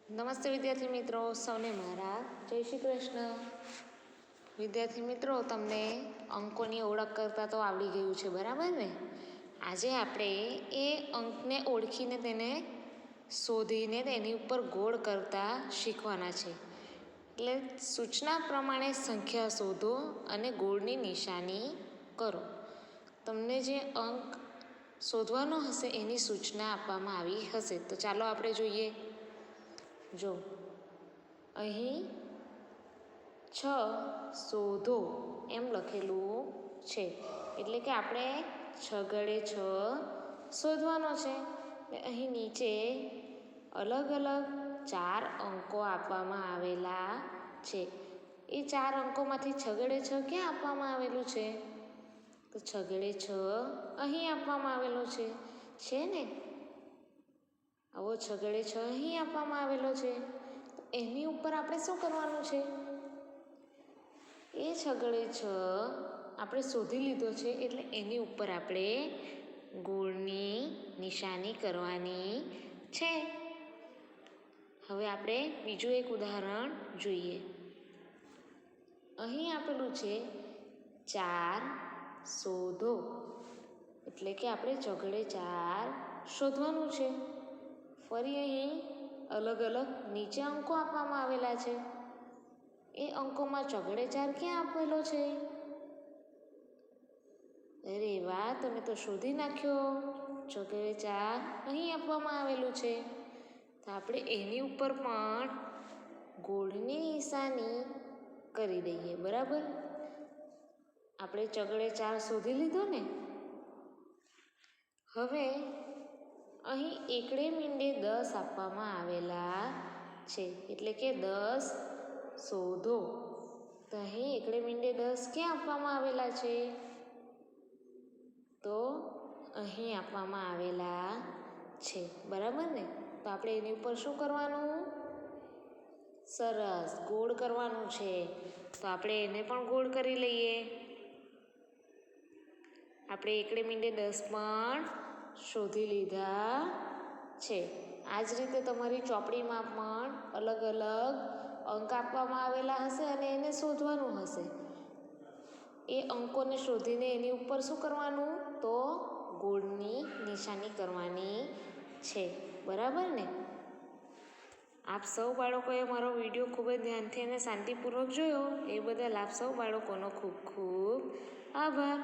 નમસ્તે વિદ્યાર્થી મિત્રો, સૌને મારા જય શ્રી કૃષ્ણ. વિદ્યાર્થી મિત્રો, તમને અંકોની ઓળખ કરતાં તો આવડી ગયું છે, બરાબર ને? આજે આપણે એ અંકને ઓળખીને તેને શોધીને તેની ઉપર ગોળ કરતા શીખવાના છે. એટલે સૂચના પ્રમાણે સંખ્યા શોધો અને ગોળની નિશાની કરો. તમને જે અંક શોધવાનો હશે એની સૂચના આપવામાં આવી હશે. તો ચાલો આપણે જોઈએ. જો અહીં 6 શોધો એમ લખેલું છે, એટલે કે આપણે 6 × 6 શોધવાનો છે. એટલે અહીં નીચે અલગ અલગ 4 અંકો આપવામાં આવેલા છે. એ 4 અંકોમાંથી 6 × 6 ક્યાં આપવામાં આવેલું છે? તો 6 × 6 અહીં આપવામાં આવેલું છે ને? આવો 6 × 6 અહીં આપવામાં આવેલો છે. તો એની ઉપર આપણે શું કરવાનું છે? એ 6 × 6 આપણે શોધી લીધો છે, એટલે એની ઉપર આપણે ગોળની નિશાની કરવાની છે. હવે આપણે બીજું એક ઉદાહરણ જોઈએ. અહીં આપેલું છે 4 શોધો, એટલે કે આપણે 6 × 4 શોધવાનું છે. ફરી અહીં અલગ અલગ નીચે અંકો આપવામાં આવેલા છે. એ અંકોમાં 6 × 4 ક્યાં આપેલો છે? અરે વાહ, તમે તો શોધી નાખ્યો. 6 × 4 અહીં આપવામાં આવેલું છે. તો આપણે એની ઉપર પણ ગોળની નિશાની કરી દઈએ, બરાબર? આપણે 6 × 4 શોધી લીધો ને? હવે અહીં એકડે મીંડે 10 આપવામાં આવેલા છે, એટલે કે 10 શોધો. તો અહીં એકડે મીંડે 10 ક્યાં આપવામાં આવેલા છે? તો અહીં આપવામાં આવેલા છે, બરાબર ને? તો આપણે એની ઉપર શું કરવાનું? સરસ, ગોળ કરવાનું છે. તો આપણે એને પણ ગોળ કરી લઈએ. આપણે એકડે મીંડે 10 પણ શોધી લીધા છે. આ જ રીતે તમારી ચોપડીમાં પણ અલગ અલગ અંક આપવામાં આવેલા હશે અને એને શોધવાનું હશે. એ અંકોને શોધીને એની ઉપર શું કરવાનું? તો ગોળની નિશાની કરવાની છે, બરાબર ને? આપ સૌ બાળકોએ મારો વિડીયો ખૂબ જ ધ્યાનથી અને શાંતિપૂર્વક જોયો એ બદલ આપ સૌ બાળકોનો ખૂબ ખૂબ આભાર.